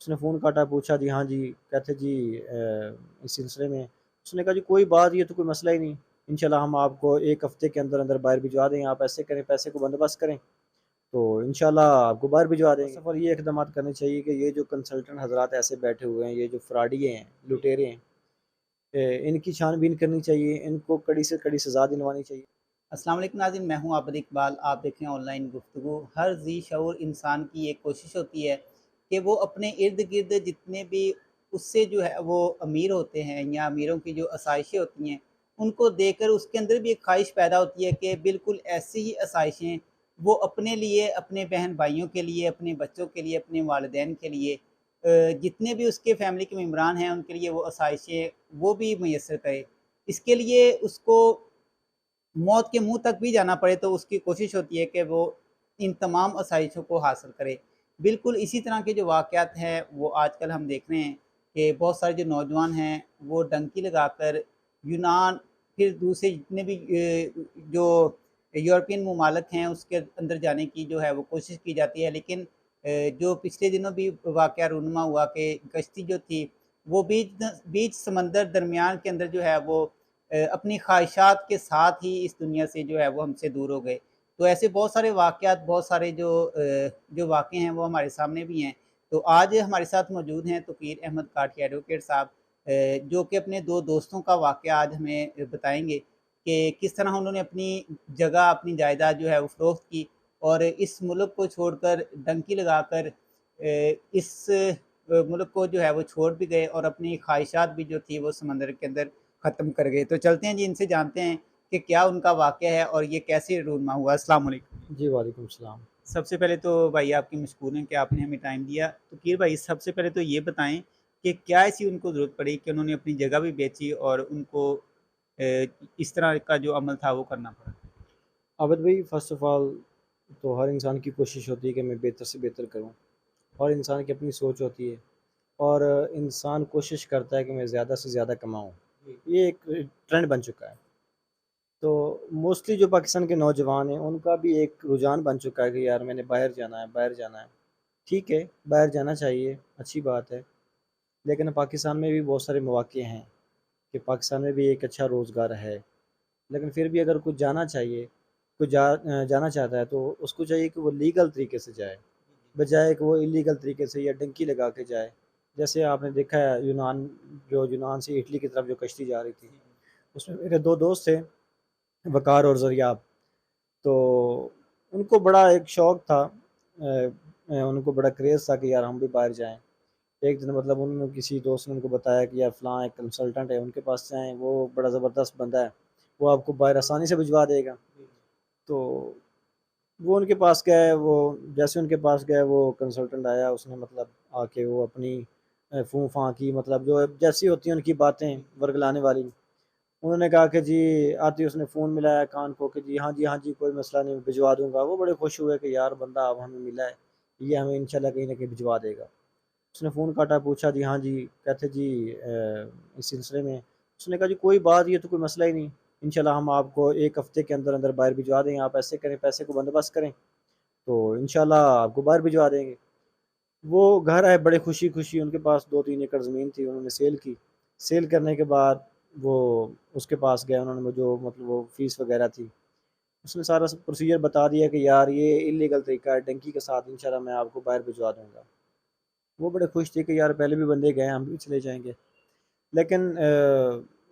اس نے فون کاٹا، پوچھا جی ہاں جی، کہتے جی اس سلسلے میں اس نے کہا جی کوئی بات، یہ تو کوئی مسئلہ ہی نہیں، انشاءاللہ ہم آپ کو ایک ہفتے کے اندر اندر باہر بھجوا دیں، آپ ایسے کریں، پیسے کو بندوبست کریں تو انشاءاللہ آپ کو باہر بھجوا دیں گے۔ سفر یہ اقدامات کرنے چاہیے کہ یہ جو کنسلٹنٹ حضرات ایسے بیٹھے ہوئے ہیں، یہ جو فراڈیے ہیں، لٹیرے ہیں، ان کی چھان بین کرنی چاہیے، ان کو کڑی سے کڑی سزا دلوانی چاہیے۔ السلام علیکم ناظرین، میں ہوں عابد اقبال۔ آپ دیکھ رہے ہیں آن لائن گفتگو۔ ہر ذی شعور انسان کی ایک کوشش ہوتی ہے کہ وہ اپنے ارد گرد جتنے بھی اس سے جو ہے وہ امیر ہوتے ہیں یا امیروں کی جو آسائشیں ہوتی ہیں ان کو دیکھ کر اس کے اندر بھی ایک خواہش پیدا ہوتی ہے کہ بالکل ایسی ہی آسائشیں وہ اپنے لیے، اپنے بہن بھائیوں کے لیے، اپنے بچوں کے لیے، اپنے والدین کے لیے، جتنے بھی اس کے فیملی کے ممبران ہیں ان کے لیے وہ آسائشیں وہ بھی میسر کرے۔ اس کے لیے اس کو موت کے منہ تک بھی جانا پڑے تو اس کی کوشش ہوتی ہے کہ وہ ان تمام آسائشوں کو حاصل کرے۔ بالکل اسی طرح کے جو واقعات ہیں وہ آج کل ہم دیکھ رہے ہیں کہ بہت سارے جو نوجوان ہیں وہ ڈنکی لگا کر یونان، پھر دوسرے جتنے بھی جو یورپین ممالک ہیں اس کے اندر جانے کی جو ہے وہ کوشش کی جاتی ہے، لیکن جو پچھلے دنوں بھی واقعہ رونما ہوا کہ کشتی جو تھی وہ بیچ سمندر درمیان کے اندر جو ہے وہ اپنی خواہشات کے ساتھ ہی اس دنیا سے جو ہے وہ ہم سے دور ہو گئے۔ تو ایسے بہت سارے واقعات، بہت سارے جو واقعے ہیں وہ ہمارے سامنے بھی ہیں۔ تو آج ہمارے ساتھ موجود ہیں توقیر احمد کاٹھی ایڈوکیٹ صاحب، جو کہ اپنے دو دوستوں کا واقعہ آج ہمیں بتائیں گے کہ کس طرح انہوں نے اپنی جگہ، اپنی جائیداد جو ہے وہ فروخت کی اور اس ملک کو چھوڑ کر ڈنکی لگا کر اس ملک کو جو ہے وہ چھوڑ بھی گئے اور اپنی خواہشات بھی جو تھی وہ سمندر کے اندر ختم کر گئے۔ تو چلتے ہیں جی، ان سے جانتے ہیں کہ کیا ان کا واقعہ ہے اور یہ کیسے رونما ہوا۔ السلام علیکم۔ جی وعلیکم السلام۔ سب سے پہلے تو بھائی آپ کی مشکور ہیں کہ آپ نے ہمیں ٹائم دیا۔ تو کیر بھائی، سب سے پہلے تو یہ بتائیں کہ کیا ایسی ان کو ضرورت پڑی کہ انہوں نے اپنی جگہ بھی بیچی اور ان کو اس طرح کا جو عمل تھا وہ کرنا پڑا؟ عابد بھائی، فرسٹ آف آل تو ہر انسان کی کوشش ہوتی ہے کہ میں بہتر سے بہتر کروں، اور انسان کی اپنی سوچ ہوتی ہے، اور انسان کوشش کرتا ہے کہ میں زیادہ سے زیادہ کماؤں، یہ ایک ٹرینڈ بن چکا ہے۔ تو موسٹلی جو پاکستان کے نوجوان ہیں ان کا بھی ایک رجحان بن چکا ہے کہ یار میں نے باہر جانا ہے، باہر جانا ہے۔ ٹھیک ہے، باہر جانا چاہیے، اچھی بات ہے، لیکن پاکستان میں بھی بہت سارے مواقع ہیں کہ پاکستان میں بھی ایک اچھا روزگار ہے، لیکن پھر بھی اگر کچھ جانا چاہیے، کچھ جانا چاہتا ہے تو اس کو چاہیے کہ وہ لیگل طریقے سے جائے، بجائے کہ وہ الیگل طریقے سے یا ڈنکی لگا کے جائے۔ جیسے آپ نے دیکھا ہے یونان سے اٹلی کی طرف جو کشتی جا رہی تھی، اس میں میرے دو دوست تھے، وقار اور زریاب۔ تو ان کو بڑا ایک شوق تھا، ان کو بڑا کریز تھا کہ یار ہم بھی باہر جائیں۔ ایک دن مطلب انہوں نے کسی دوست نے ان کو بتایا کہ یار فلاں ایک کنسلٹنٹ ہے، ان کے پاس جائیں، وہ بڑا زبردست بندہ ہے، وہ آپ کو باہر آسانی سے بھجوا دے گا۔ تو وہ ان کے پاس گئے، وہ جیسے ان کے پاس گئے وہ کنسلٹنٹ آیا، اس نے مطلب آ کے وہ اپنی فوں فاں کی، مطلب جو جیسی ہوتی ہیں ان کی باتیں ورگلانے والی، انہوں نے کہا کہ جی آتی، اس نے فون ملایا کان کو کہ جی ہاں جی ہاں جی کوئی مسئلہ نہیں، بھجوا دوں گا۔ وہ بڑے خوش ہوئے کہ یار بندہ اب ہمیں ملا ہے، یہ ہمیں انشاءاللہ کہیں نہ کہیں بھجوا دے گا۔ اس نے فون کاٹا، پوچھا جی ہاں جی، کہتے جی اس سلسلے میں اس نے کہا جی کوئی بات، یہ تو کوئی مسئلہ ہی نہیں، انشاءاللہ ہم آپ کو ایک ہفتے کے اندر اندر باہر بھجوا دیں، آپ ایسے کریں، پیسے کو بندوبست کریں تو انشاءاللہ آپ کو باہر بھجوا دیں گے۔ وہ گھر آئے بڑے خوشی خوشی، ان کے پاس 2-3 ایکڑ زمین تھی، انہوں نے سیل کی۔ سیل کرنے کے بعد وہ اس کے پاس گئے، انہوں نے جو مطلب وہ فیس وغیرہ تھی، اس نے سارا پروسیجر بتا دیا کہ یار یہ الیگل طریقہ ہے، ڈنکی کے ساتھ انشاءاللہ میں آپ کو باہر بھجوا دوں گا۔ وہ بڑے خوش تھے کہ یار پہلے بھی بندے گئے، ہم بھی چلے جائیں گے۔ لیکن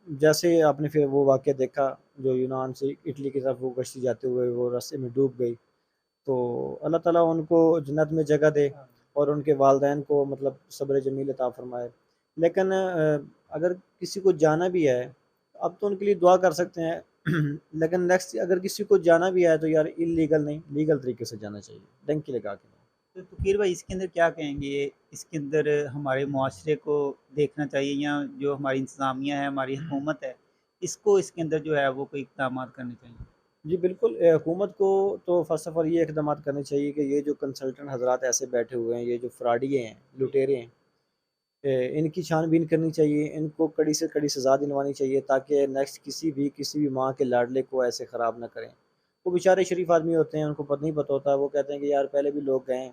جیسے آپ نے پھر وہ واقعہ دیکھا جو یونان سے اٹلی کی طرف وہ کشتی جاتے ہوئے وہ راستے میں ڈوب گئی، تو اللہ تعالیٰ ان کو جنت میں جگہ دے اور ان کے والدین کو مطلب صبر جمیل عطا فرمائے۔ لیکن اگر کسی کو جانا بھی ہے، اب تو ان کے لیے دعا کر سکتے ہیں لیکن نیکسٹ اگر کسی کو جانا بھی ہے تو یار انلیگل نہیں، لیگل طریقے سے جانا چاہیے، ڈنکی لگا کے نہیں۔ تو توقیر بھائی، اس کے اندر کیا کہیں گے؟ اس کے اندر ہمارے معاشرے کو دیکھنا چاہیے یا جو ہماری انتظامیہ ہے، ہماری حکومت ہے، اس کو اس کے اندر جو ہے وہ کوئی اقدامات کرنے چاہیے؟ جی بالکل، حکومت کو تو فرسٹ آف آل یہ اقدامات کرنے چاہیے کہ یہ جو کنسلٹنٹ حضرات ایسے بیٹھے ہوئے ہیں، یہ جو فراڈیے ہیں، لٹیرے ہیں، ان کی چھان بین کرنی چاہیے، ان کو کڑی سے کڑی سزا دلوانی چاہیے تاکہ نیکسٹ کسی بھی ماں کے لاڈلے کو ایسے خراب نہ کریں۔ وہ بیچارے شریف آدمی ہوتے ہیں، ان کو نہیں پتہ ہوتا، وہ کہتے ہیں کہ یار پہلے بھی لوگ گئے ہیں